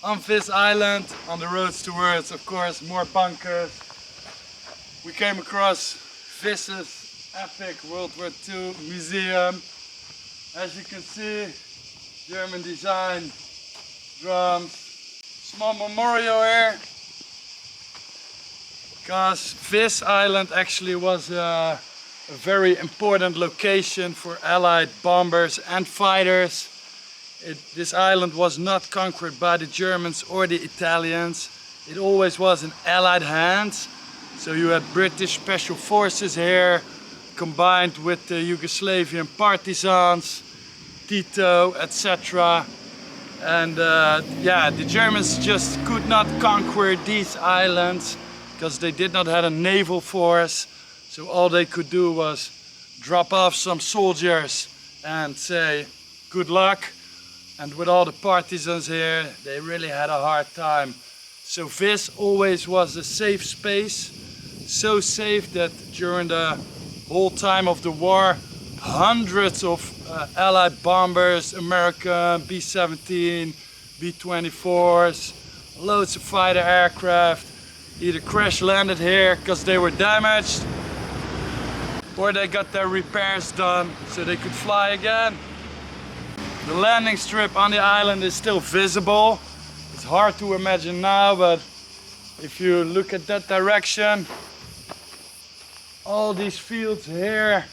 On Vis Island, on the roads towards, of course, more bunkers, we came across Vis's epic World War II museum. As you can see, German design, drums, small memorial here. Because Vis Island actually was a very important location for Allied bombers and fighters. This island was not conquered by the Germans or the Italians. It always was in Allied hands. So you had British special forces here, combined with the Yugoslavian partisans, Tito, etc. And yeah, the Germans just could not conquer these islands because they did not have a naval force. So all they could do was drop off some soldiers and say good luck. And with all the partisans here, they really had a hard time. So Vis always was a safe space. So safe that during the whole time of the war, hundreds of Allied bombers, American B-17, B-24s, loads of fighter aircraft, either crash landed here because they were damaged, or they got their repairs done so they could fly again. The landing strip on the island is still visible. It's hard to imagine now, but if you look at that direction, all these fields here,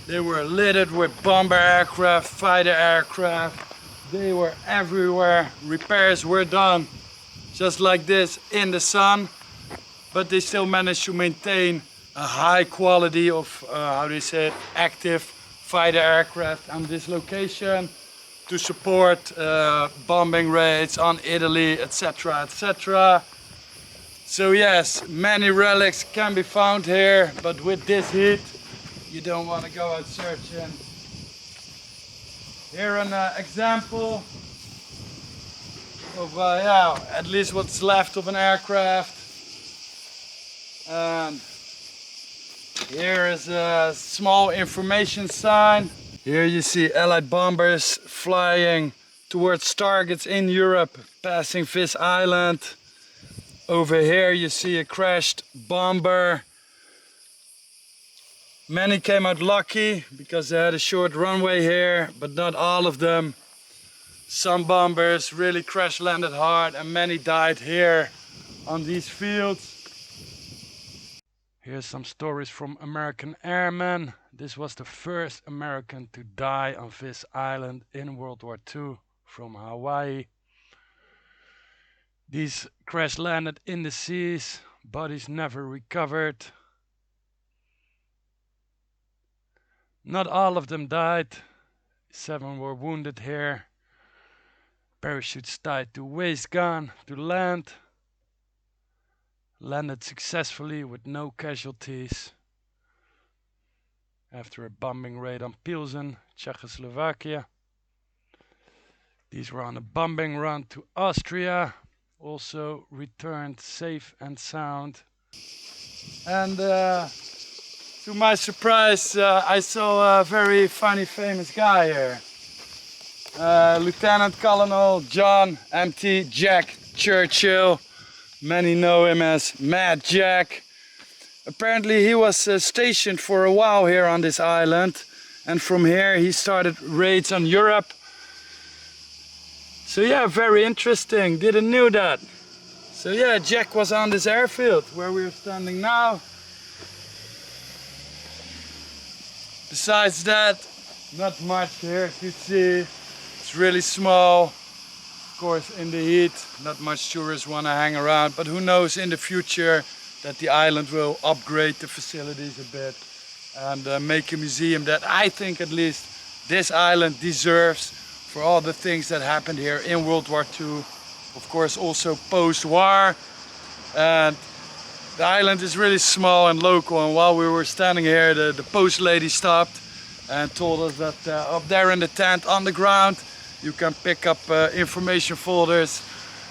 they were littered with bomber aircraft, fighter aircraft. They were everywhere. Repairs were done just like this in the sun, but they still managed to maintain a high quality of, how do you say it, active fighter aircraft on this location to support bombing raids on Italy, etc., etc. So yes, many relics can be found here, but with this heat, you don't want to go out searching. Here an example of, yeah, at least what's left of an aircraft. And here is a small information sign. Here you see Allied bombers flying towards targets in Europe, passing Vis Island. Over here you see a crashed bomber. Many came out lucky because they had a short runway here, but not all of them. Some bombers really crash landed hard and many died here on these fields. Here's some stories from American airmen. This was the first American to die on Vis Island in World War II from Hawaii. These crash landed in the seas, bodies never recovered. Not all of them died. 7 were wounded here. Parachutes tied to waistgun to land. Landed successfully with no casualties after a bombing raid on Pilsen, Czechoslovakia. These were on a bombing run to Austria, also returned safe and sound. And to my surprise, I saw a very funny, famous guy here. Lieutenant Colonel John M.T. Jack Churchill. Many know him as Mad Jack. Apparently he was stationed for a while here on this island, and from here he started raids on Europe. So yeah, very interesting, didn't know that. So yeah, Jack was on this airfield where we're standing now. Besides that, not much here to see. It's really small. Of course, in the heat, not much tourists want to hang around, but who knows in the future that the island will upgrade the facilities a bit and make a museum that I think at least this island deserves for all the things that happened here in World War II. Of course, also post-war. And the island is really small and local, and while we were standing here, the post lady stopped and told us that up there in the tent on the ground you can pick up information folders.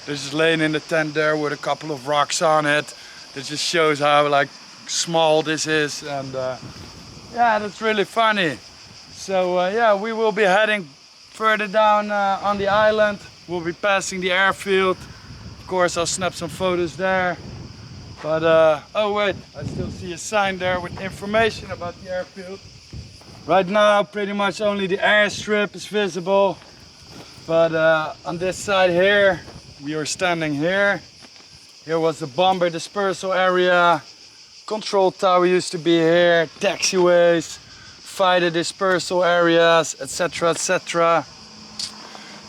They're just laying in the tent there with a couple of rocks on it. That just shows how like small this is, and yeah, that's really funny. So yeah, we will be heading further down on the island. we'll be passing the airfield. Of course, I'll snap some photos there. But, oh wait, I still see a sign there with information about the airfield. Right now, pretty much only the airstrip is visible. But on this side here, we are standing here. Here was the bomber dispersal area. Control tower used to be here. Taxiways, fighter dispersal areas, etc, etc.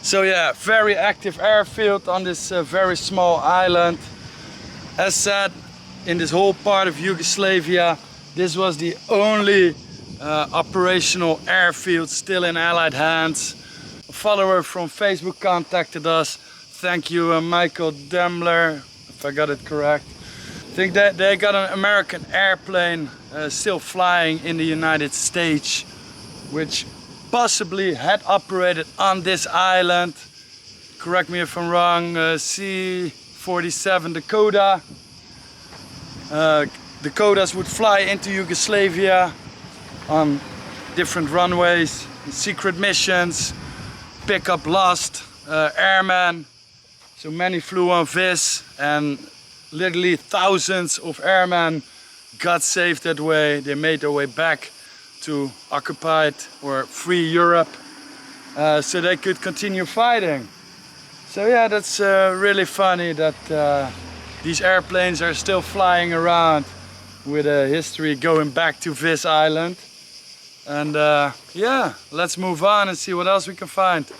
So yeah, very active airfield on this very small island. As said, in this whole part of Yugoslavia, this was the only operational airfield still in Allied hands. A follower from Facebook contacted us. Thank you, Michael Demler, if I got it correct. I think that they got an American airplane still flying in the United States, which possibly had operated on this island. Correct me if I'm wrong, C-47 Dakota. Dakotas would fly into Yugoslavia on different runways, secret missions, pick up lost airmen. So many flew on Vis, and literally thousands of airmen got saved that way. They made their way back to occupied or free Europe, so they could continue fighting. So yeah, that's really funny that these airplanes are still flying around with a history going back to Vis Island. And yeah, let's move on and see what else we can find.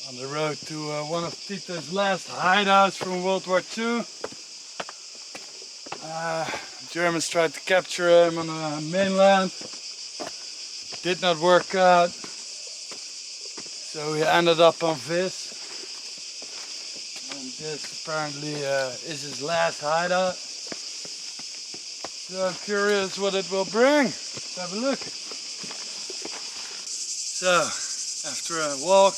On the road to one of Tito's last hideouts from World War II. Germans tried to capture him on the mainland. Did not work out. So he ended up on Vis. And this apparently is his last hideout. So I'm curious what it will bring. Let's have a look. So, after a walk,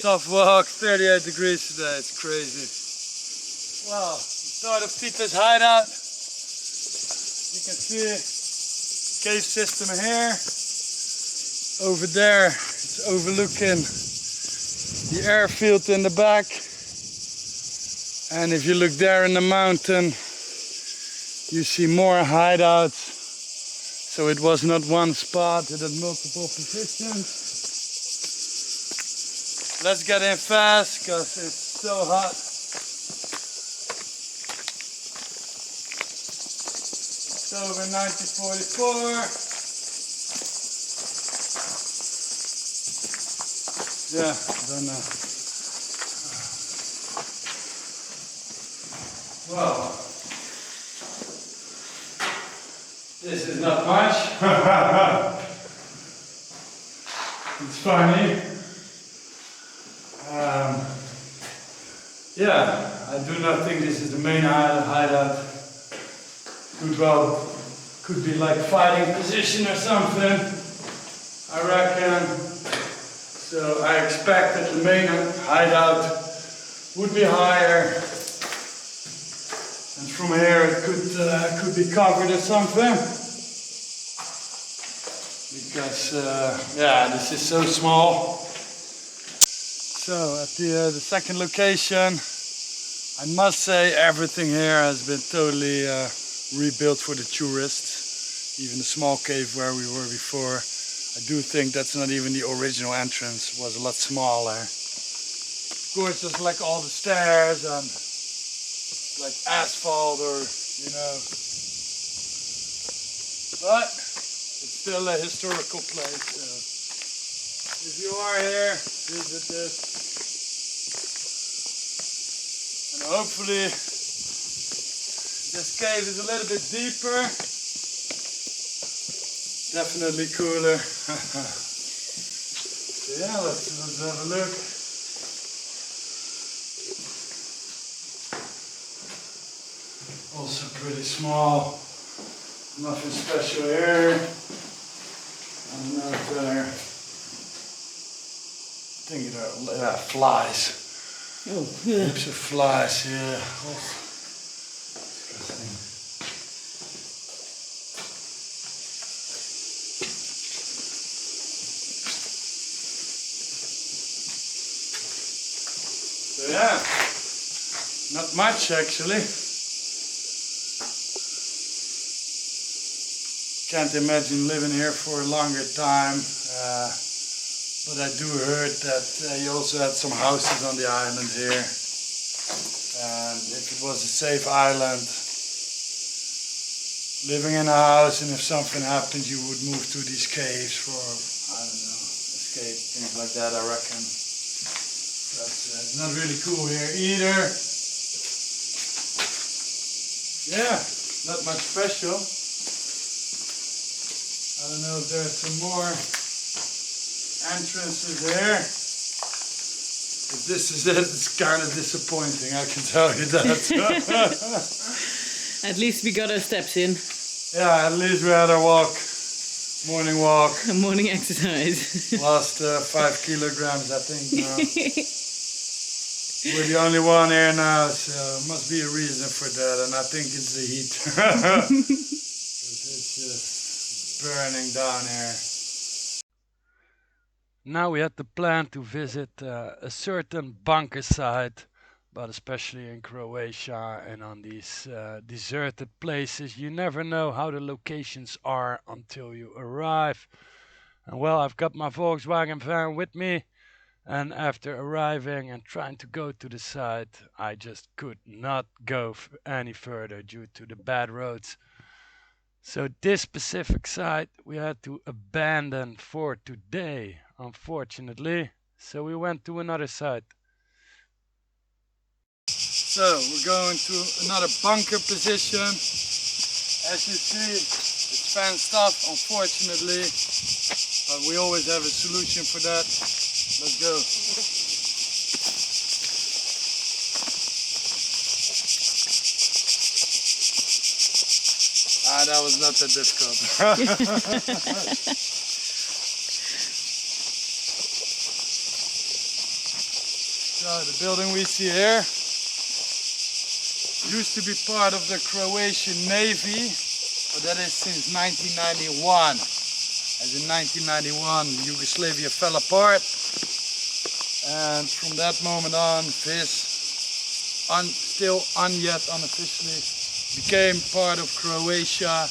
tough walk, 38 degrees today, it's crazy. Well, the start of Tito's hideout. You can see cave system here. Over there, it's overlooking the airfield in the back. And if you look there in the mountain, you see more hideouts. So it was not one spot, it had multiple positions. Let's get in fast, because it's so hot. October 1944. Yeah, I don't know. Well, this is not much. It's funny. Yeah, I do not think this is the main hideout. Could be like fighting position or something, I reckon. So I expect that the main hideout would be higher. And from here it could be covered or something. Because, yeah, this is so small. So at the second location, I must say everything here has been totally rebuilt for the tourists. Even the small cave where we were before, I do think that's not even the original entrance, it was a lot smaller. Of course, there's like all the stairs and like asphalt or, you know. But it's still a historical place. So if you are here, visit this. And hopefully this cave is a little bit deeper. Definitely cooler. So yeah, let's have a look. Also pretty small. Nothing special here. And there. I think there are flies. Oh, yeah. Heaps of flies here. So yeah, not much actually. Can't imagine living here for a longer time. But I do heard that you also had some houses on the island here. And if it was a safe island, living in a house, and if something happened, you would move to these caves for, I don't know, escape, things like that, I reckon. But it's not really cool here either. Yeah, not much special. I don't know if there's some more entrances there. If this is it, it's kind of disappointing, I can tell you that. At least we got our steps in. Yeah, at least we had our walk, morning walk. A morning exercise. Lost 5 kilograms, I think now. We're the only one here now, so must be a reason for that, and I think it's the heat. It's just burning down here. Now we had the plan to visit a certain bunker site, but especially in Croatia and on these deserted places, you never know how the locations are until you arrive. And well, I've got my Volkswagen van with me, and after arriving and trying to go to the site, I just could not go any further due to the bad roads. So this specific site we had to abandon for today, unfortunately. So we went to another site. So we're going to another bunker position. As you see, it's fenced off, unfortunately, but we always have a solution for that. Let's go. That was not that difficult. So the building we see here used to be part of the Croatian Navy, but that is since 1991. As in 1991, Yugoslavia fell apart, and from that moment on, Vis, still yet unofficially, became part of Croatia,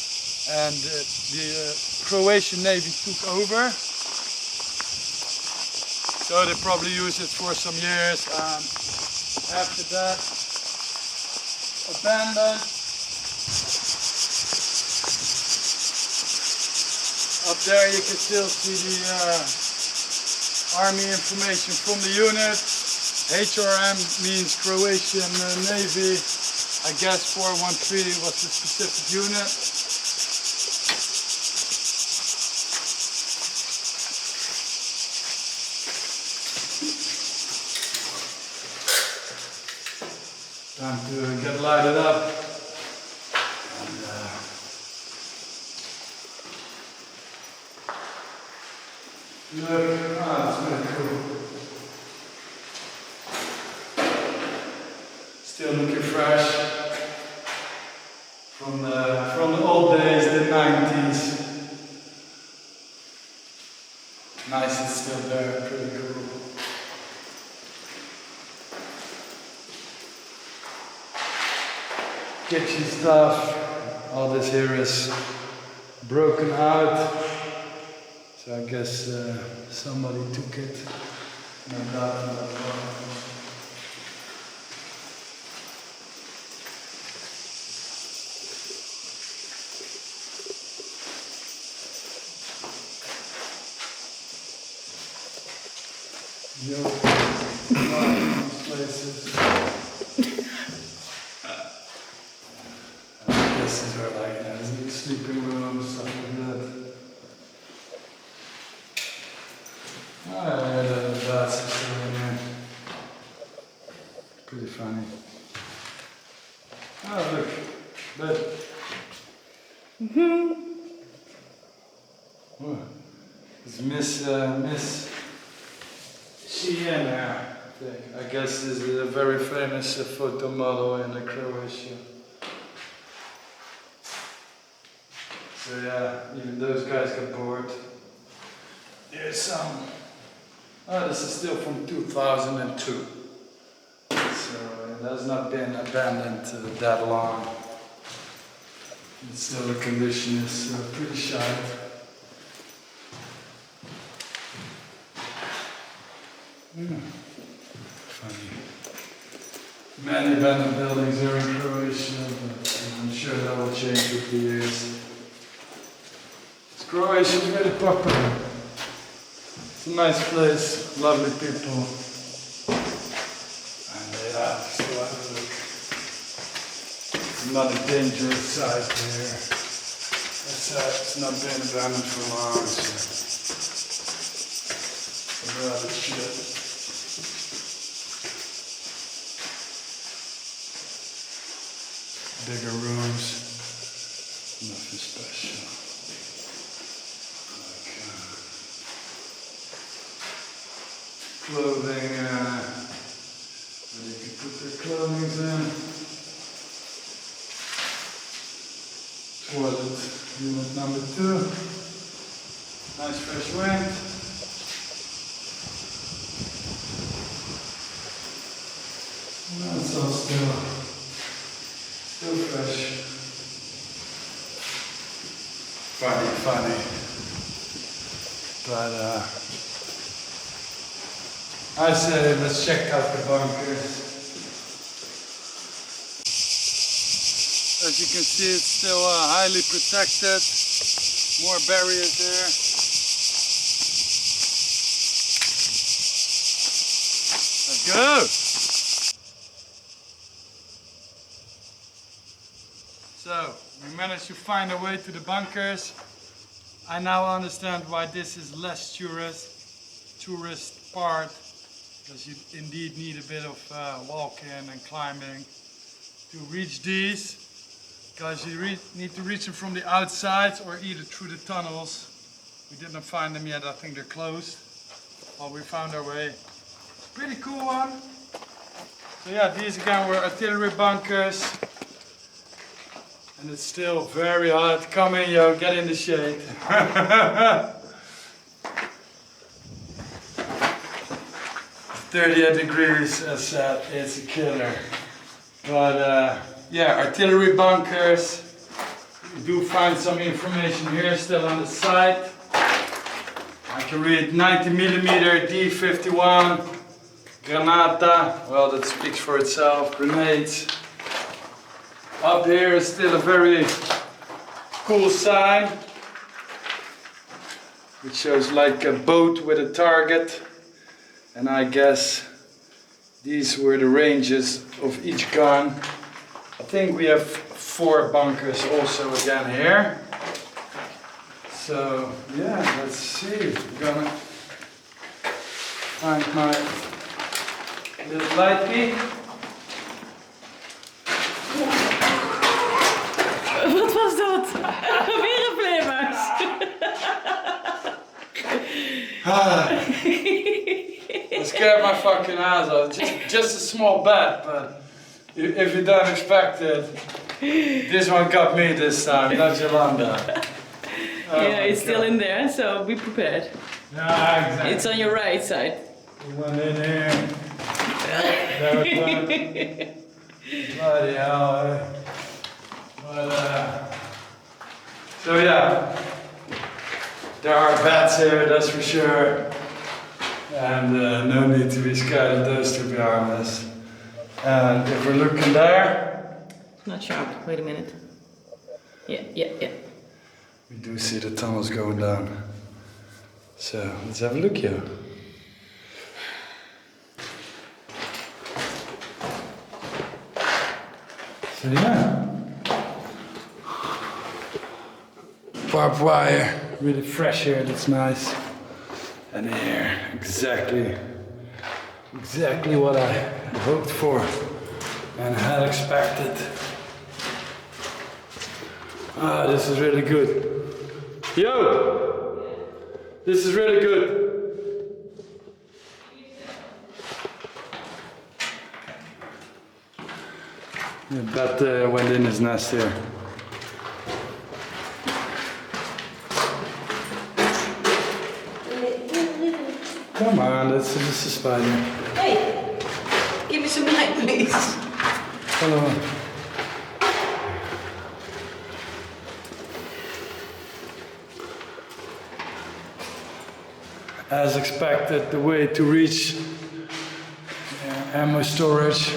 and the Croatian Navy took over. So they probably used it for some years, and after that abandoned. Up there you can still see the army information from the unit. HRM means Croatian Navy. I guess 413 was the specific unit. Time to get lighted up. And, look, that's really cool. Still looking fresh. From the old days, the 90s. Nice, it's still there, pretty cool. Kitchen stuff. All this here is broken out. So I guess somebody took it. No doubt. Yo, places. This is where like sleeping rooms, stuff like that. Oh yeah, the bats are still in here. Pretty funny. Oh look, bed. Oh, it's Miss Sheehan there, I think. I guess this is a very famous photo model in Croatia. So yeah, even those guys got bored. Here's some. Oh, this is still from 2002. so it has not been abandoned that long. And still the condition is pretty shite. Funny. Many abandoned buildings are in Croatia, but I'm sure that will change with the years. Croatia is very popular. It's a nice place, lovely people. And yeah, so have a look. It's not a dangerous site here. It's not been abandoned for long, so it's rather shit. Bigger rooms, nothing special. Clothing, where you can put their clothing in. Toilet unit number 2. Nice fresh wind. No, it's all still fresh. Funny. But I say let's check out the bunkers. As you can see, it's still highly protected. More barriers there. Let's go! So, we managed to find a way to the bunkers. I now understand why this is less tourist part. Because you indeed need a bit of walking and climbing to reach these. Because you need to reach them from the outside or either through the tunnels. We didn't find them yet, I think they're closed. Well, we found our way. Pretty cool one. So yeah, these again were artillery bunkers. And it's still very hot. Come in, yo, get in the shade. 38 degrees, as said, it's a killer. But yeah, artillery bunkers. You do find some information here still on the site. I can read 90mm D51, Granata, well that speaks for itself, grenades. Up here is still a very cool sign, which shows like a boat with a target. And I guess these were the ranges of each gun. I think we have 4 bunkers also again here. So yeah, let's see. I'm gonna find my little light key. Wat was dat? Weer een vleermuis. I scared my fucking ass off. Just a small bat, but if you don't expect it, this one got me this time, not Jolanda. Oh yeah, it's still in there, so be prepared. Yeah, exactly. It's on your right side. We went in here. There it went. Bloody hell. But, so yeah, there are bats here, that's for sure. And no need to be scared of those, to be honest. And if we're looking there... Not sharp, wait a minute. Yeah. We do see the tunnels going down. So, let's have a look here. So yeah. Barbed wire, really fresh here, that's nice. And here, exactly what I hoped for and had expected. Ah, this is really good. Yo! This is really good. The bat went in his nest here. Come on, this is a spider. Hey, give me tonight, please. Hello. As expected, the way to reach ammo storage.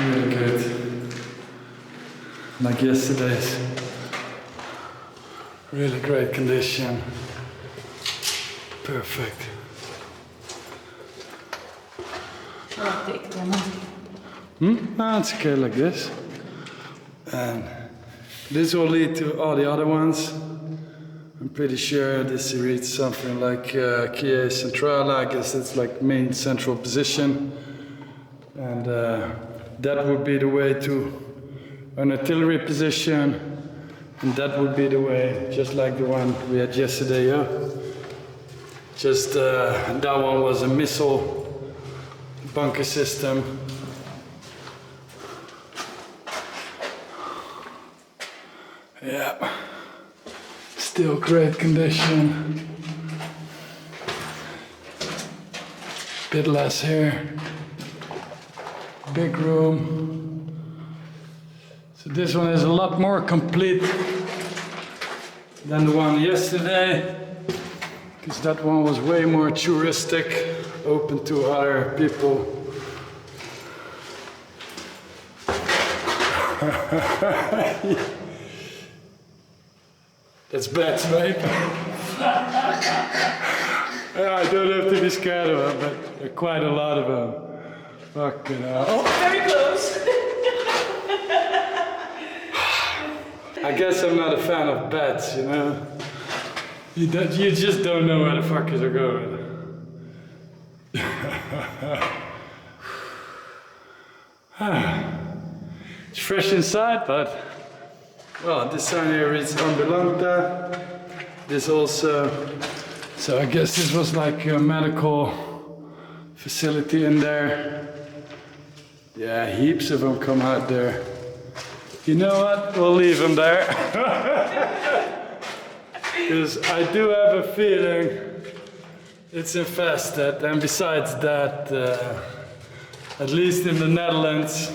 Really good. Like yesterday's. Really great condition. Perfect. I'll take them. No, it's okay like this. And this will lead to all the other ones. I'm pretty sure this reads something like Kia Centrale. I guess it's like main central position. And that would be the way to an artillery position. And that would be the way, just like the one we had yesterday, yeah? Just that one was a missile bunker system. Yeah, still great condition. Bit less here. Big room. So this one is a lot more complete than the one yesterday, because that one was way more touristic, open to other people. That's bad, mate. Yeah, I don't have to be scared of them, but there are quite a lot of them. Fucking hell. Oh. Very close. I guess I'm not a fan of bats, you know? You just don't know where the fuckers are going. It's fresh inside, but well, this sign here is ambulanta. This also, so I guess this was like a medical facility in there. Yeah, heaps of them come out there. You know what? We'll leave them there. Because I do have a feeling it's infested. And besides that, at least in the Netherlands,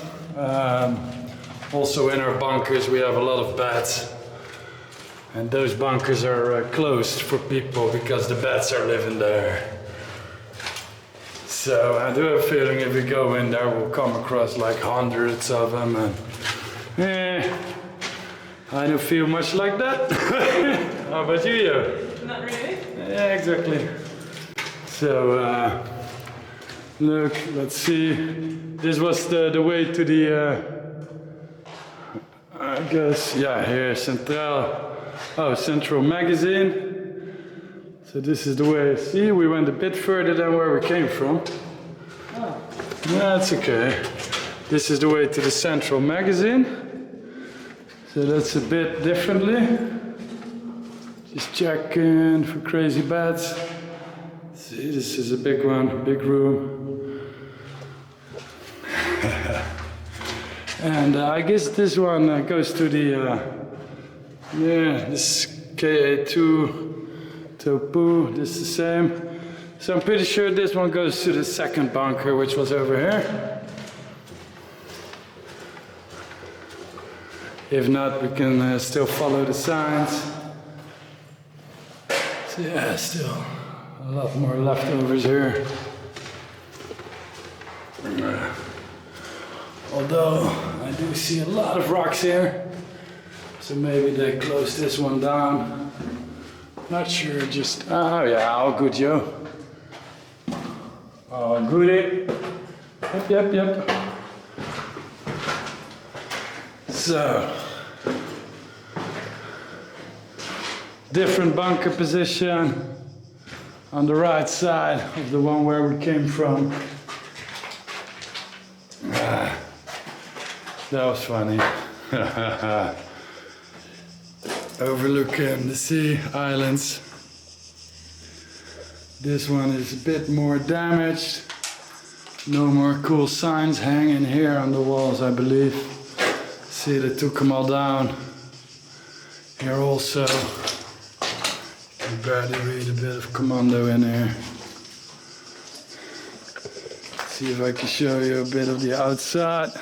also in our bunkers, we have a lot of bats. And those bunkers are closed for people because the bats are living there. So I do have a feeling if we go in there, we'll come across like hundreds of them. And I don't feel much like that. How about you, Yo? Not really. Yeah, exactly. So, look, let's see. This was the way to the, I guess, yeah, here, Central Magazine. So this is the way, see, we went a bit further than where we came from. Oh. That's okay. This is the way to the Central Magazine. So that's a bit differently. Just checking for crazy bats. See, this is a big one, big room. And I guess this one goes to the, yeah, this KA2 Topu, this is the same. So I'm pretty sure this one goes to the second bunker, which was over here. If not, we can still follow the signs. So yeah, still a lot more leftovers here. Although I do see a lot of rocks here. So maybe they closed this one down. Not sure, just, oh yeah, all good, Joe. All goody. Yep. So, different bunker position on the right side of the one where we came from. That was funny. Overlooking the sea islands. This one is a bit more damaged. No more cool signs hanging here on the walls, I believe. See, they took them all down. Here also, you can barely read a bit of commando in here. See if I can show you a bit of the outside.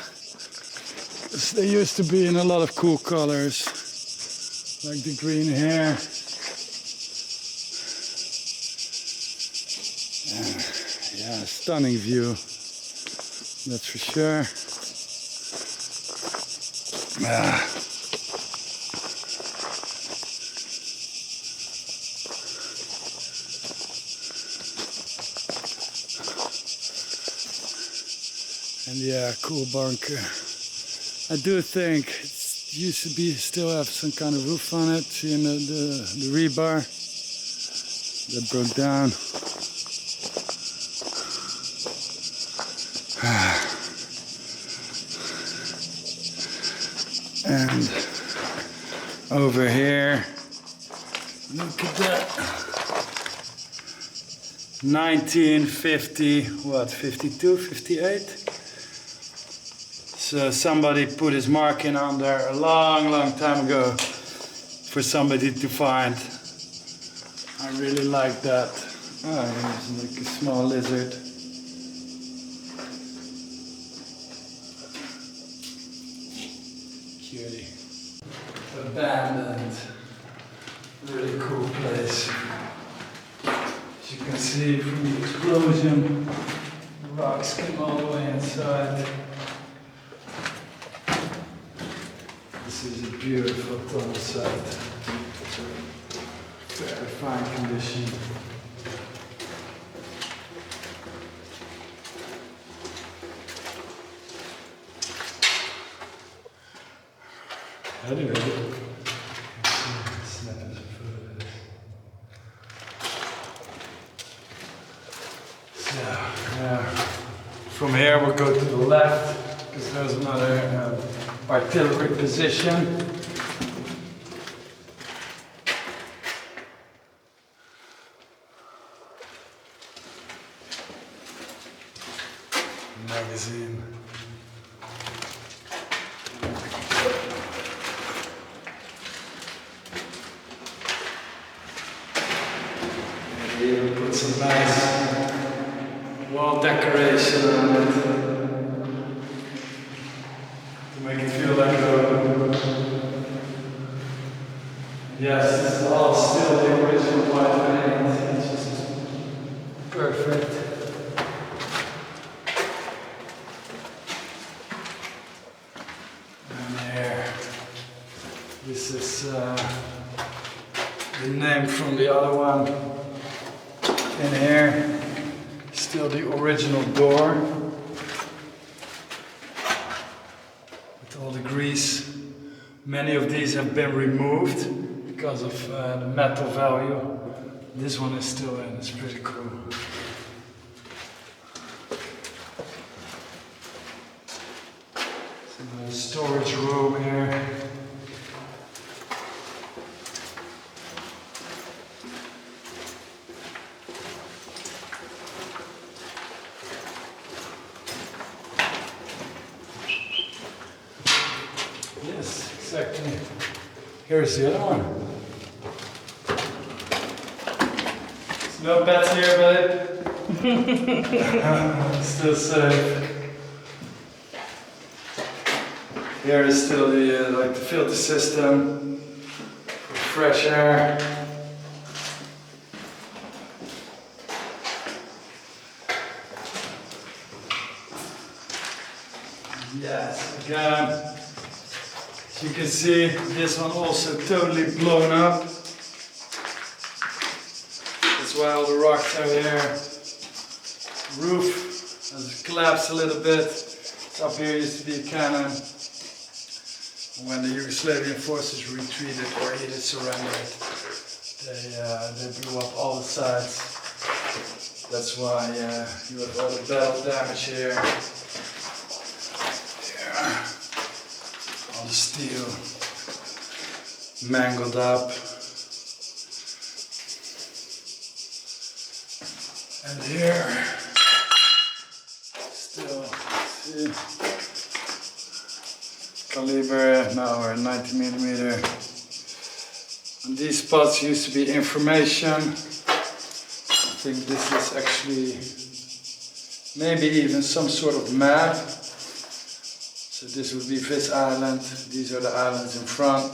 They used to be in a lot of cool colors, like the green hair. Yeah, stunning view, that's for sure. And yeah, cool bunker. I do think it used to be still have some kind of roof on it. Seeing the rebar that broke down. And over here, look at that. 1950, what, 52, 58? So somebody put his mark in on there a long time ago for somebody to find. I really like that. Oh, here's like a small lizard. Cutie. Abandoned. Really cool place. As you can see from the explosion, the rocks came all the way inside. This is a beautiful tunnel site. Very fine condition. Anyway, from here we'll go to the left because there's another artillery position. Magazine. Here we put some nice wall decoration on it to make it feel like a... Yes, this is all still the original white paint. It's just perfect. And here, this is the name from the other one. In here, still the original door with all the grease. Many of these have been removed because of the metal value. This one is still in, it's pretty cool. Some storage room here. Yes, exactly. Here's the other one. There's no pets here, babe. Still safe. Here is still the like the filter system for fresh air. Yes, again. You can see this one also totally blown up. That's why all the rocks are here. Roof has collapsed a little bit. Up here used to be a cannon. When the Yugoslavian forces retreated or either surrendered, they blew up all the sides. That's why you have all the battle damage here. All the steel mangled up. And here, still, see, caliber, now we're 90mm. And these spots used to be information. I think this is actually maybe even some sort of map. So this would be Vis Island, these are the islands in front.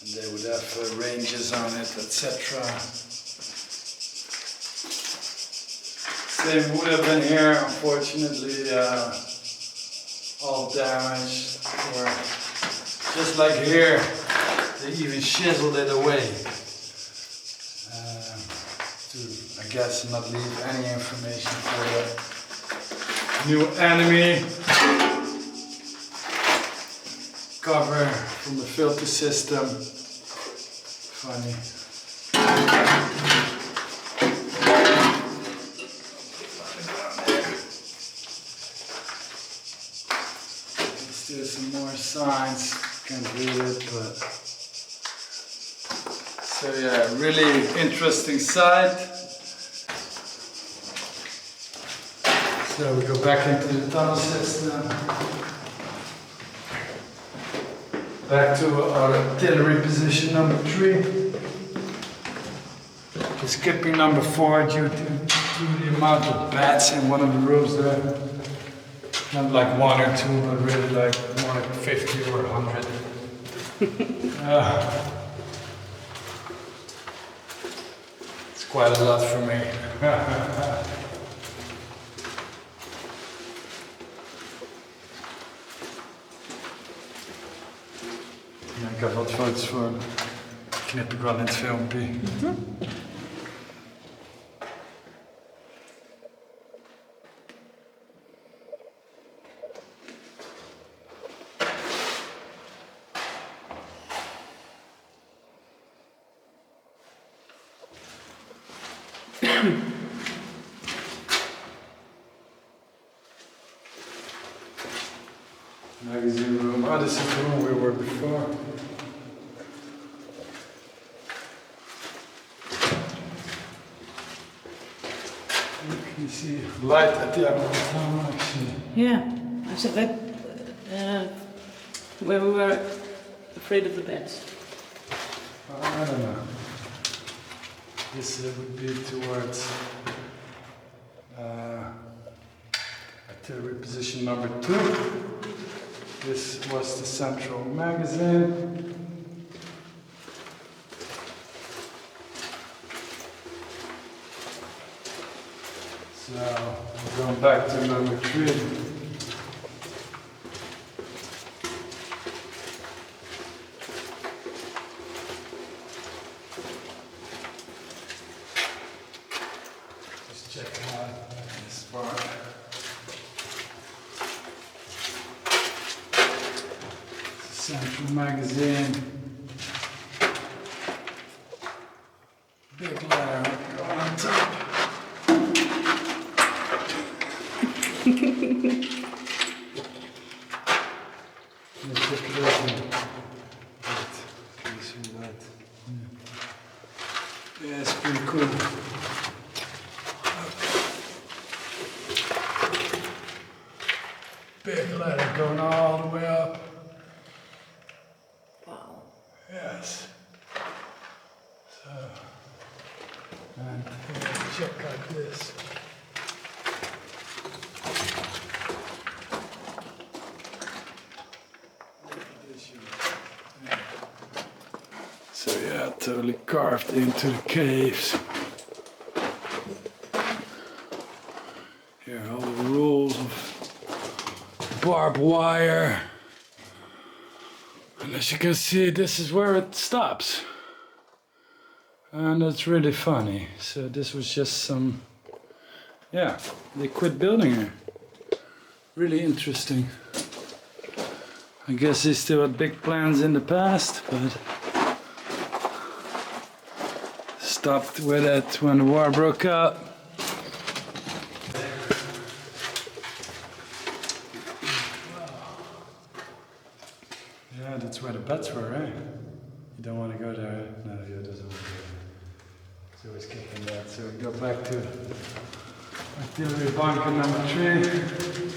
And they would have ranges on it, etc. Same would have been here, unfortunately all damaged, or just like here, they even chiseled it away to, I guess, not leave any information for the new enemy. Cover from the filter system. Funny. Still some more signs, can't read it, but so yeah, really interesting site. So we go back into the tunnel system, back to our artillery position number 3. We're skipping number 4 due to the amount of bats in one of the rooms there. Not like 1 or 2, but really like more like 50 or 100. It's quite a lot for me. Ja, ik heb wat foto's voor. Knip ik wel in het filmpje. Magazine room. Oh, this is the room we were before. Can you see light at the end of the tunnel actually? Yeah, I said that where we were afraid of the bats. I don't know. This would be towards artillery position number 2. This was the central magazine. So we're going back to number 3. Just checking out this part. Central magazine. Big letter going on top. Let's check it out here. Can you see that? Yeah, it's pretty cool. Big ladder going all the way up. Wow. Yes. So, and check out this. So yeah, totally carved into the caves. Here are all the rules of barbed wire. And as you can see, this is where it stops. And it's really funny. So this was just some, yeah, they quit building here. Really interesting. I guess they still had big plans in the past, but stopped with it when the war broke out. Yeah, that's where the bats were, right? You don't want to go there. No, you doesn't want to go there. So we're skipping that. So we go back to artillery bunker number 3.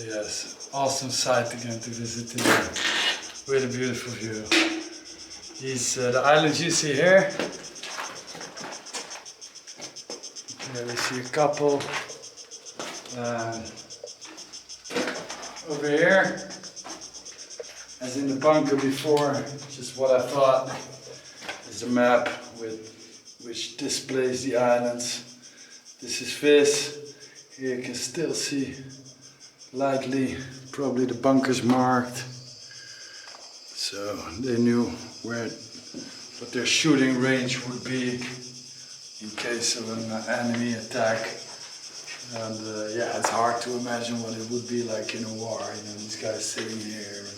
yes, awesome site again to visit today. With a beautiful view. These the islands you see here. Here we see a couple. Over here, as in the bunker before, just what I thought is a map which displays the islands. This is Vis. Here you can still see lightly, probably the bunkers marked. So they knew what their shooting range would be in case of an enemy attack. And yeah, it's hard to imagine what it would be like in a war. You know, these guys sitting here and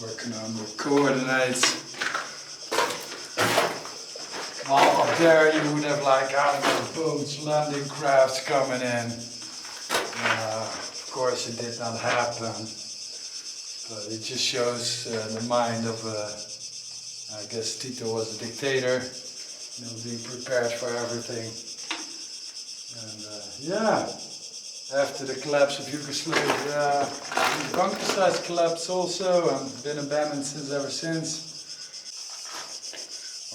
working on the coordinates. While up there you would have like, I don't know, boats, landing crafts coming in. Of course it did not happen. But it just shows the mind of, I guess Tito was a dictator, you know, being prepared for everything. And yeah, after the collapse of Yugoslavia, the bunker sites collapsed also and been abandoned ever since.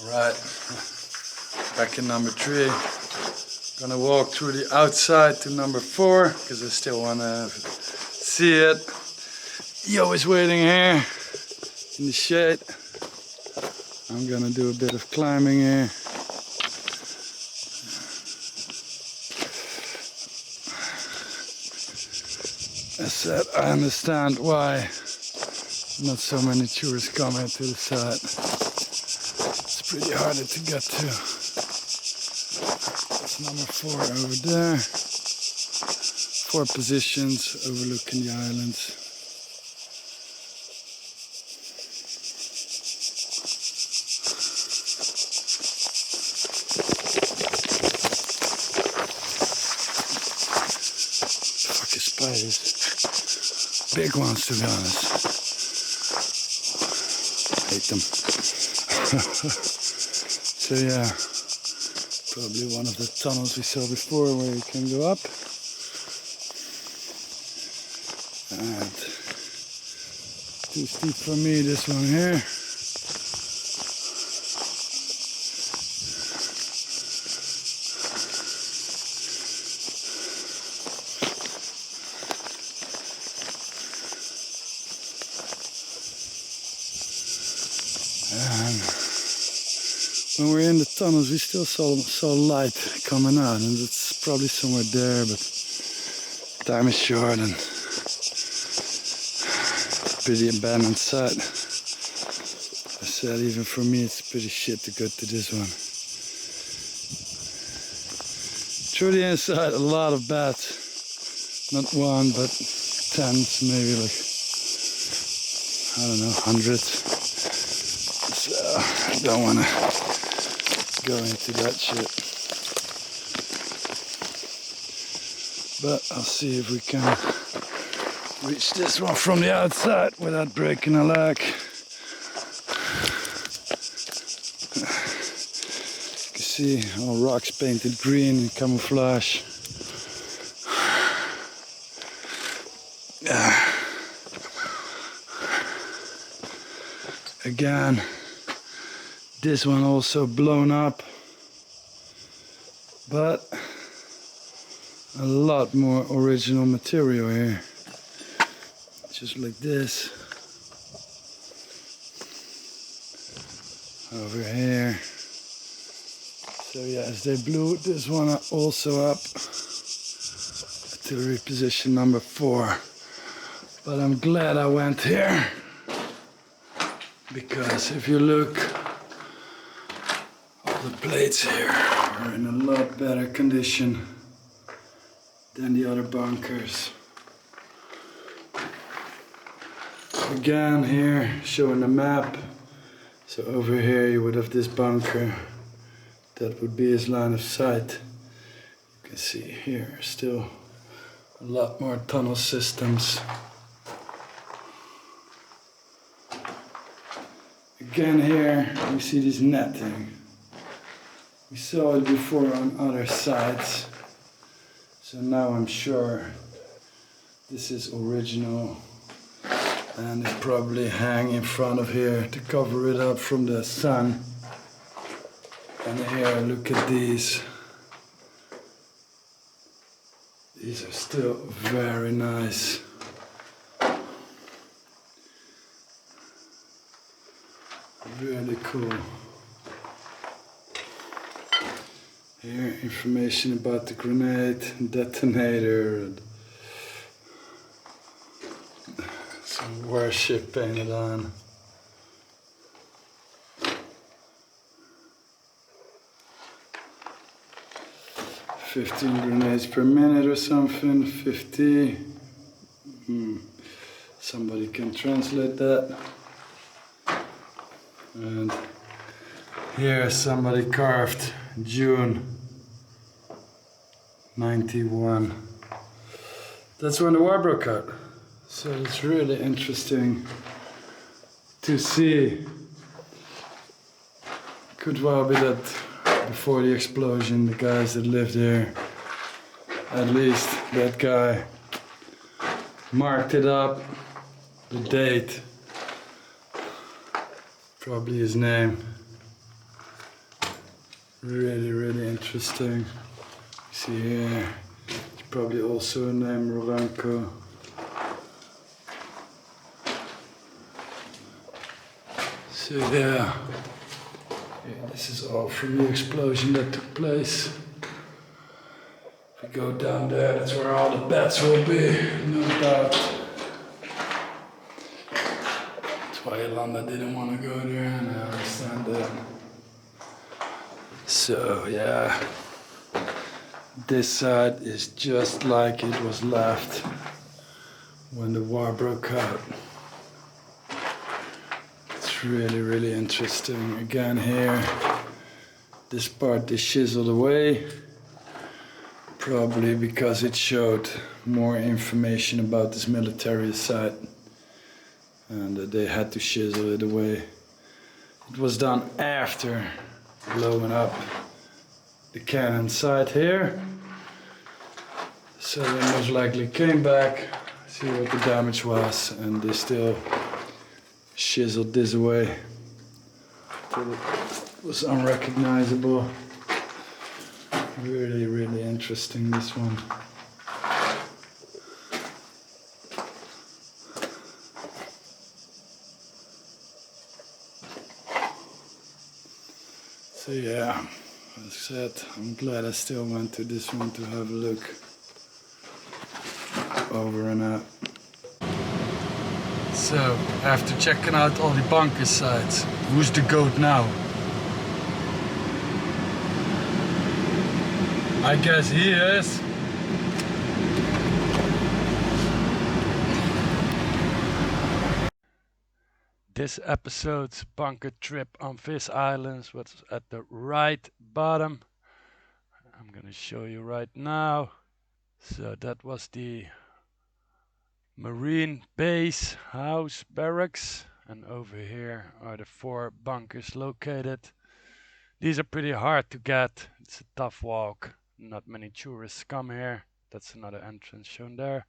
Alright, back in number 3. Gonna walk through the outside to number 4 because I still wanna see it. Yo is waiting here in the shade. I'm gonna do a bit of climbing here. As said, I understand why not so many tourists come here to the side. It's pretty harder to get to. That's number 4 over there. 4 positions overlooking the islands. Fucking spiders. Big ones, to be honest. Hate them. So yeah, probably one of the tunnels we saw before where you can go up. And too steep for me, this one here. And when we're in the tunnels, we still saw light coming out, and it's probably somewhere there, but time is short and it's a pretty abandoned site. I said, even for me, it's pretty shit to go to this one. Through the inside, a lot of bats, not one, but tens, maybe like, I don't know, hundreds. So I don't want to go into that shit. But I'll see if we can reach this one from the outside without breaking a leg. You can see all rocks painted green in camouflage. Again, this one also blown up, but a lot more original material here. Just like this. Over here. So yeah, as they blew this one also up. Artillery position number 4. But I'm glad I went here. Because if you look, all the plates here are in a lot better condition than the other bunkers. Again here, showing the map. So over here you would have this bunker. That would be his line of sight. You can see here still a lot more tunnel systems. Again here, we see this netting. We saw it before on other sites. So now I'm sure This is original, and it probably hang in front of here to cover it up from the sun. And here, look at these. These are still very nice. Really cool. Here, information about the grenade, detonator, and some warship painted on. "15 grenades per minute" or something. 50. Somebody can translate that. And here somebody carved June 91. That's when the war broke out. So it's really interesting to see. Could well be that before the explosion, the guys that lived here, at least that guy, marked it up, the date, probably his name. Really, really interesting. See here, it's probably also a name, Roranko. So yeah, this is all from the explosion that took place. If we go down there, that's where all the bats will be, no doubt. That's why Jolanda didn't want to go there, and I understand that. So yeah, this side is just like it was left when the war broke out. It's really, really interesting. Again here, this part is chiseled away, probably because it showed more information about this military site, and they had to chisel it away. It was done after blowing up the cannon site here, so they most likely came back, see what the damage was, and they still chiseled this away till it was unrecognizable. Really, really interesting, this one. So yeah, as I said, I'm glad I still went to this one to have a look. Over and out. So, after checking out all the bunker sites, who's the goat now? I guess he is. This episode's bunker trip on Vis Islands was at the right bottom. I'm gonna show you right now. So that was the Marine base, house, barracks, and over here are the 4 bunkers located. These are pretty hard to get. It's a tough walk. Not many tourists come here. That's another entrance shown there.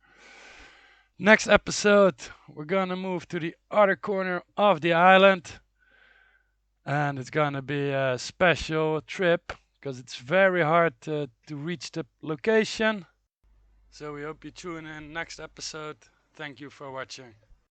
Next episode, we're gonna move to the other corner of the island, and it's gonna be a special trip because it's very hard to reach the location. So we hope you tune in next episode. Thank you for watching.